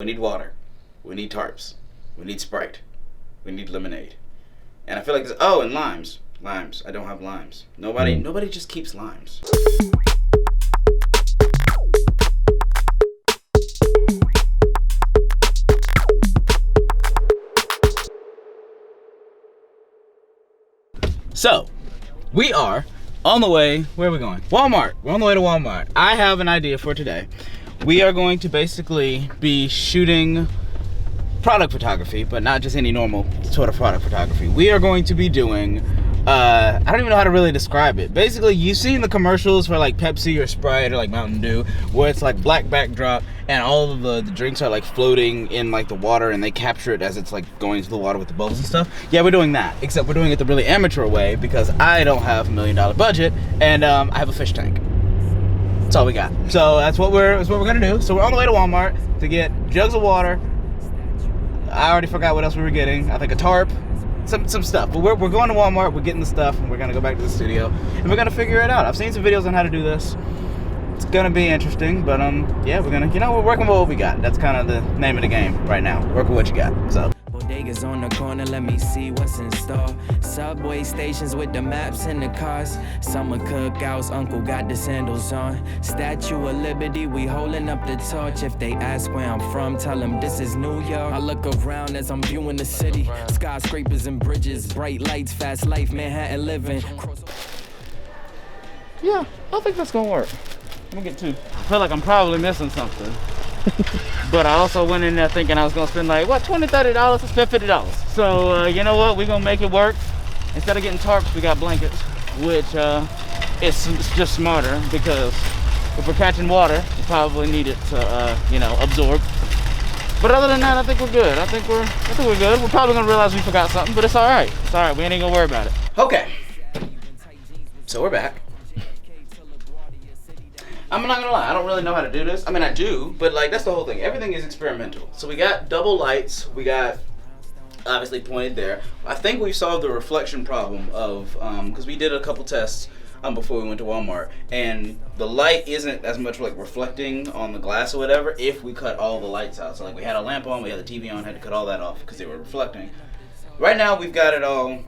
We need water. We need tarps. We need Sprite. We need lemonade. And I feel like this. Oh, and limes. Limes. I don't have limes. Nobody just keeps limes. So, we are on the way. Where are we going? Walmart. We're on the way to Walmart. I have an idea for today. We are going to basically be shooting product photography, but not just any normal sort of product photography. We are going to be doing, I don't even know how to really describe it. Basically, you've seen the commercials for like Pepsi or Sprite or like Mountain Dew, where it's like black backdrop and all of the drinks are like floating in like the water and they capture it as it's like going into the water with the bubbles and stuff. Yeah, we're doing that, except we're doing it the really amateur way because I don't have $1 million budget and I have a fish tank. That's all we got. So that's what we're gonna do. So we're on the way to Walmart to get jugs of water. I already forgot what else we were getting. I think a tarp, some stuff. But we're going to Walmart. We're getting the stuff, and we're gonna go back to the studio, and we're gonna figure it out. I've seen some videos on how to do this. It's gonna be interesting, but yeah, we're gonna, we're working with what we got. That's kind of the name of the game right now. Work with what you got. So. Bodegas on the corner, let me see what's in store. Subway stations with the maps and the cars. Summer cookouts, uncle got the sandals on. Statue of Liberty, we holding up the torch. If they ask where I'm from, tell them this is New York. I look around as I'm viewing the city. Skyscrapers and bridges, bright lights, fast life, Manhattan living. Yeah, I think that's gonna work. I'm gonna get two. I feel like I'm probably missing something. But I also went in there thinking I was gonna spend like, what, $20, $30? I spent $50. So you know what, we're gonna make it work. Instead of getting tarps, we got blankets, which it's just smarter because if we're catching water, we probably need it to absorb. But other than that, I think we're good. I think we're good. We're probably gonna realize we forgot something, but it's all right. It's all right. We ain't even gonna worry about it. Okay. So we're back. I'm not gonna lie, I don't really know how to do this. I mean, I do, but like, that's the whole thing. Everything is experimental. So we got double lights. We got, obviously, pointed there. I think we've solved the reflection problem of, because we did a couple tests before we went to Walmart, and the light isn't as much like reflecting on the glass or whatever if we cut all the lights out. So like, we had a lamp on, we had the TV on, had to cut all that off because they were reflecting. Right now, we've got it all,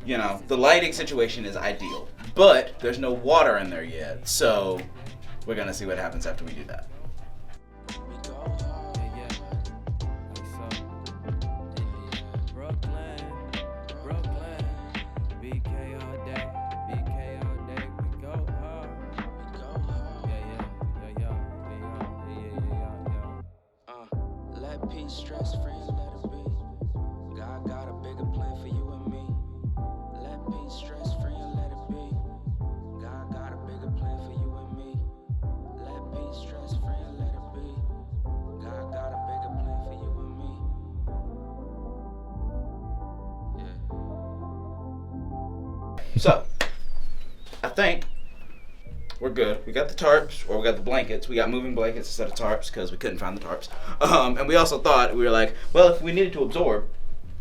the lighting situation is ideal, but there's no water in there yet, so we're gonna see what happens after we do that. So, I think we're good. We got the tarps, or we got the blankets. We got moving blankets instead of tarps because we couldn't find the tarps. And we also thought, we were like, well, if we needed to absorb,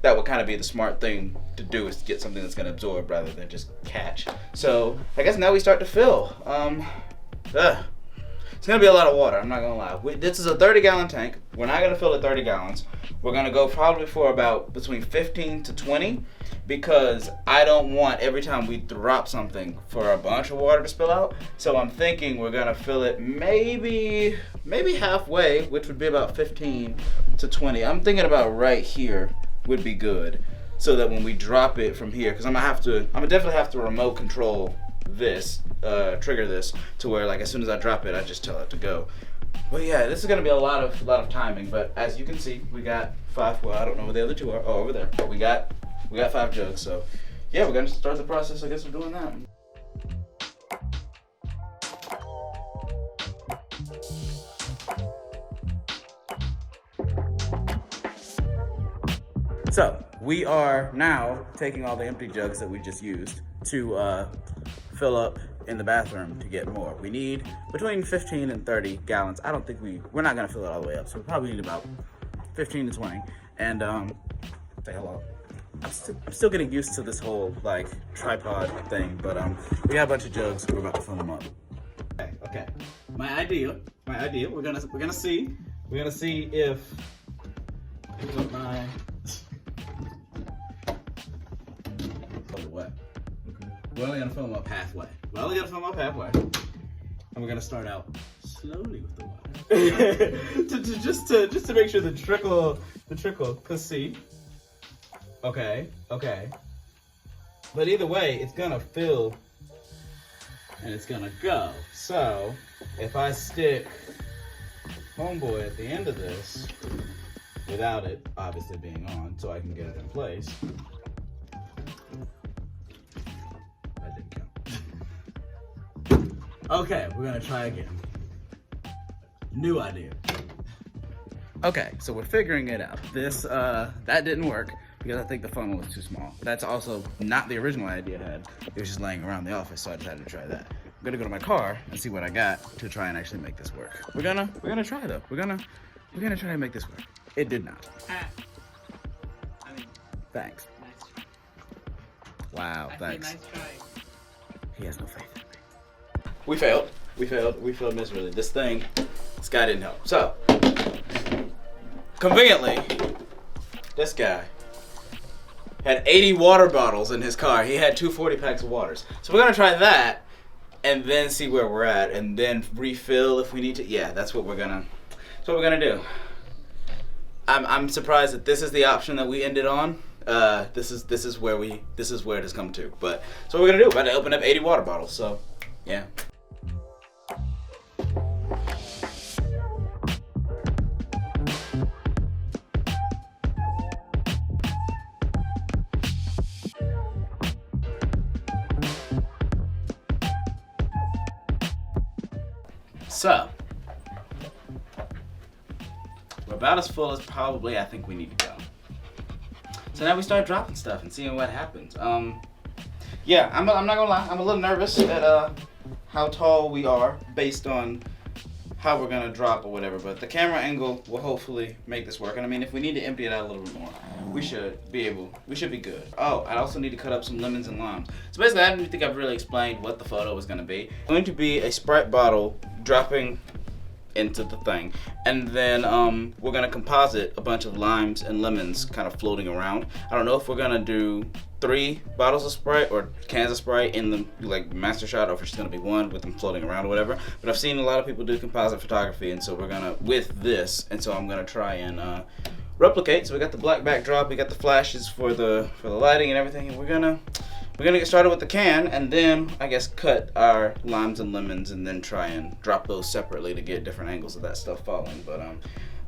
that would kind of be the smart thing to do, is to get something that's going to absorb rather than just catch. So, I guess now we start to fill. It's going to be a lot of water, I'm not going to lie. This is a 30-gallon tank. We're not going to fill it 30 gallons. We're going to go probably for about between 15 to 20 because I don't want every time we drop something for a bunch of water to spill out. So I'm thinking we're going to fill it maybe halfway, which would be about 15 to 20. I'm thinking about right here would be good so that when we drop it from here, because I'm going to definitely have to remote control this, trigger this to where like as soon as I drop it, I just tell it to go. Well, yeah, this is gonna be a lot of timing, but as you can see, we got 5. Well, I don't know where the other 2 are. Oh, over there. But we got 5 jugs. So yeah, we're gonna start the process, I guess, of doing that. So we are now taking all the empty jugs that we just used to fill up in the bathroom to get more. We need between 15 and 30 gallons. I don't think we're not gonna fill it all the way up, so we probably need about 15 to 20. And say hello. I'm still getting used to this whole like tripod thing, but we got a bunch of jugs, so we're about to fill them up. Okay. My idea. We're gonna see if Pick up my. What? Okay. We're only gonna fill them up halfway. And we're gonna start out slowly with the water. just to make sure the trickle, cause see. Okay. But either way, it's gonna fill and it's gonna go. So if I stick homeboy at the end of this, without it obviously being on, so I can get it in place. That didn't count. Okay, we're gonna try again. New idea. Okay, so we're figuring it out. This, that didn't work because I think the funnel was too small. That's also not the original idea I had. It was just laying around the office, so I decided to try that. I'm gonna go to my car and see what I got to try and actually make this work. We're gonna try though. We're gonna try and make this work. It did not. Thanks. Nice try. Wow, thanks. Nice try. He has no faith in me. We failed miserably. This guy didn't help. So, conveniently, this guy had 80 water bottles in his car. He had 2 40-packs of waters. So we're gonna try that and then see where we're at and then refill if we need to. Yeah, that's what we're gonna do. I'm surprised that this is the option that we ended on. This is where it has come to. But so what we're gonna do. We're about to open up 80 water bottles. So yeah. So, we're about as full as probably I think we need to go. So now we start dropping stuff and seeing what happens. Yeah, I'm not gonna lie, I'm a little nervous at how tall we are based on how we're gonna drop or whatever, but the camera angle will hopefully make this work. And I mean, if we need to empty it out a little bit more, we should be good. Oh, I also need to cut up some lemons and limes. So basically, I don't think I've really explained what the photo is gonna be. It's going to be a Sprite bottle dropping into the thing, and then we're gonna composite a bunch of limes and lemons kind of floating around. I don't know if we're gonna do 3 bottles of Sprite or cans of Sprite in the like master shot, or if it's just gonna be 1 with them floating around or whatever. But I've seen a lot of people do composite photography, and so we're gonna with this, and so I'm gonna try and replicate. So we got the black backdrop, we got the flashes for the lighting and everything, and we're gonna get started with the can, and then I guess cut our limes and lemons, and then try and drop those separately to get different angles of that stuff falling. But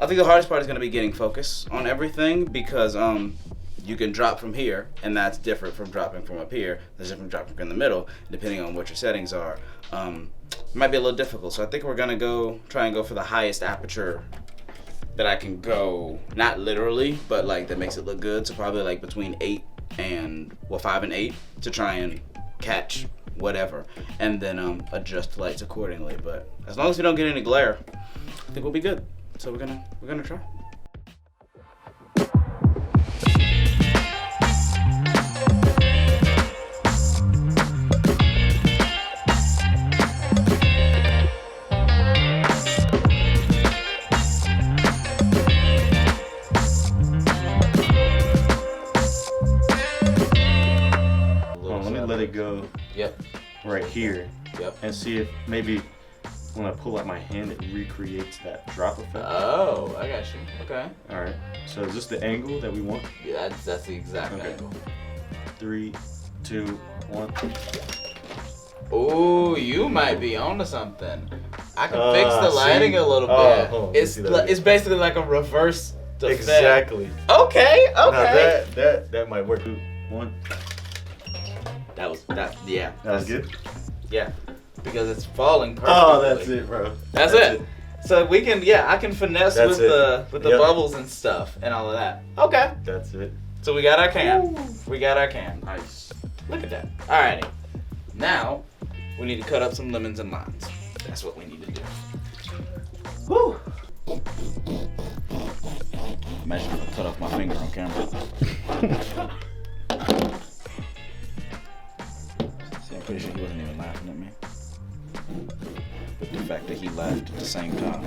I think the hardest part is gonna be getting focus on everything, because you can drop from here, and that's different from dropping from up here. There's different from dropping in the middle, depending on what your settings are. It might be a little difficult, so I think we're gonna try and go for the highest aperture that I can go, not literally, but like that makes it look good. So probably like between 5 and 8 to try and catch whatever, and then adjust lights accordingly. But as long as we don't get any glare, I think we'll be good. So we're gonna try. Let it go. Yep. Right here. Yep. And see if maybe when I pull out my hand, it recreates that drop effect. Oh, I got you. Okay. All right. So is this the angle that we want? Yeah, that's the exact angle. 3, 2, 1. Oh, you might be onto something. I can fix the lighting a little bit. It's basically like a reverse effect. Exactly. Okay. Now that might work. 2, 1. That was good. Yeah, because it's falling perfectly. Oh, that's it, bro. That's it. So we can, I can finesse That's with the bubbles and stuff and all of that. Okay. That's it. So we got our can. Ooh. We got our can. Nice. Look at that. Alrighty. Now we need to cut up some lemons and limes. That's what we need to do. Woo. Imagine if I cut off my finger on camera. I'm pretty sure he wasn't even laughing at me. But the fact that he laughed at the same time.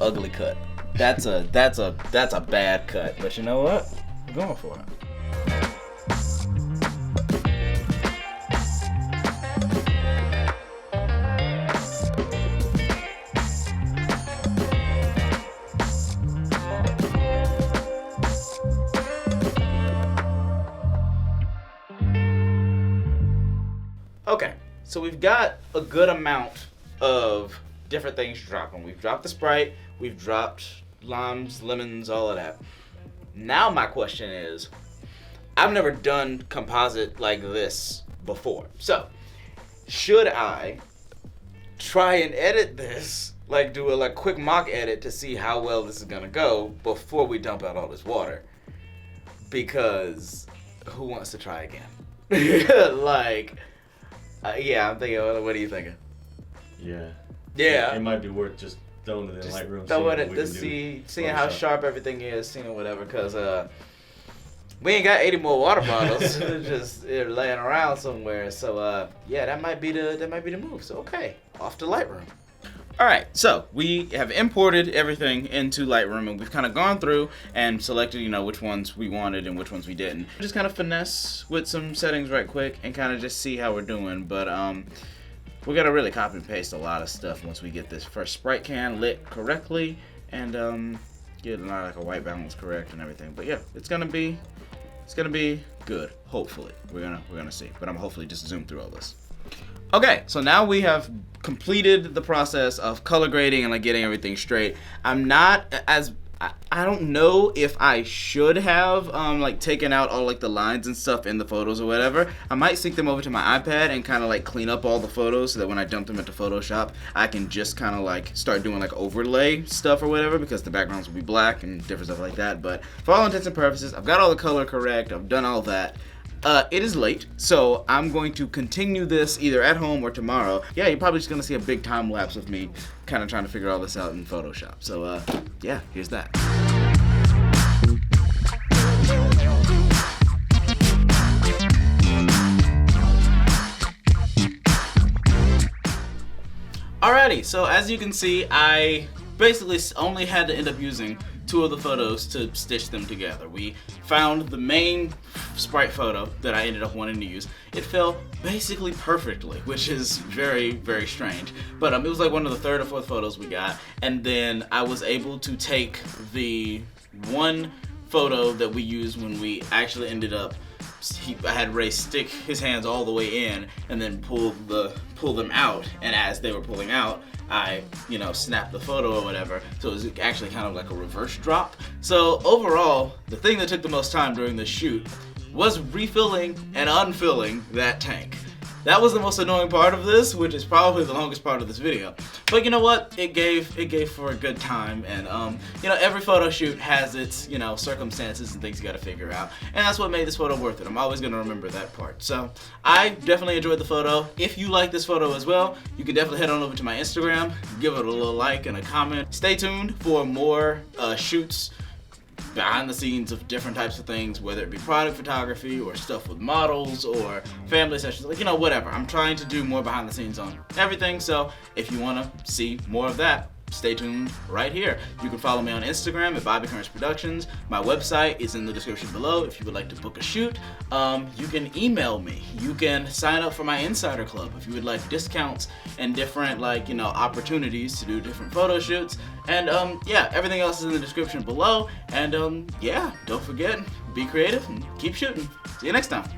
ugly cut. That's a bad cut. But you know what? I'm going for it. Okay, so we've got a good amount of different things dropping. We've dropped the Sprite, we've dropped limes, lemons, all of that. Now my question is, I've never done composite like this before. So, should I try and edit this, like do a quick mock edit to see how well this is gonna go before we dump out all this water? Because who wants to try again? Yeah, I'm thinking, what are you thinking? Yeah. Yeah. It might be worth just throwing it in Lightroom. Throwing it to seeing how sharp everything is, seeing whatever, because we ain't got 80 more water bottles just laying around somewhere. So yeah, that might be the move. So okay, off to Lightroom. All right, so we have imported everything into Lightroom, and we've kind of gone through and selected, which ones we wanted and which ones we didn't. Just kind of finesse with some settings right quick and kind of just see how we're doing. But we gotta really copy and paste a lot of stuff once we get this first Sprite can lit correctly and get a white balance correct and everything. But yeah, it's gonna be good. Hopefully, we're gonna see. But I'm hopefully just zoom through all this. Okay, so now we have completed the process of color grading and getting everything straight. I don't know if I should have taken out all the lines and stuff in the photos or whatever. I might sync them over to my iPad and kind of clean up all the photos so that when I dump them into Photoshop, I can just kind of start doing overlay stuff or whatever, because the backgrounds will be black and different stuff like that. But for all intents and purposes, I've got all the color correct. I've done all that. It is late, so I'm going to continue this either at home or tomorrow. Yeah, you're probably just going to see a big time lapse of me kind of trying to figure all this out in Photoshop. So, yeah, here's that. Alrighty, so as you can see, I basically only had to end up using 2 of the photos to stitch them together. We found the main Sprite photo that I ended up wanting to use. It fell basically perfectly, which is very, very strange. But it was one of the 3rd or 4th photos we got, and then I was able to take the one photo that we used when we actually ended up. I had Ray stick his hands all the way in and then pull them out, and as they were pulling out, I snapped the photo or whatever, so it was actually kind of like a reverse drop. So overall, the thing that took the most time during this shoot was refilling and unfilling that tank. That was the most annoying part of this, which is probably the longest part of this video. But you know what? It gave for a good time, and every photo shoot has its circumstances and things you gotta figure out, and that's what made this photo worth it. I'm always gonna remember that part. So I definitely enjoyed the photo. If you like this photo as well, you can definitely head on over to my Instagram, give it a little like and a comment. Stay tuned for more shoots behind the scenes of different types of things, whether it be product photography or stuff with models or family sessions, whatever. I'm trying to do more behind the scenes on everything, so if you want to see more of that, stay tuned right here. You can follow me on Instagram at Bobby Kearns Productions. My website is in the description below if you would like to book a shoot. You can email me. You can sign up for my Insider Club if you would like discounts and different opportunities to do different photo shoots. And yeah, everything else is in the description below. And yeah, don't forget, be creative and keep shooting. See you next time.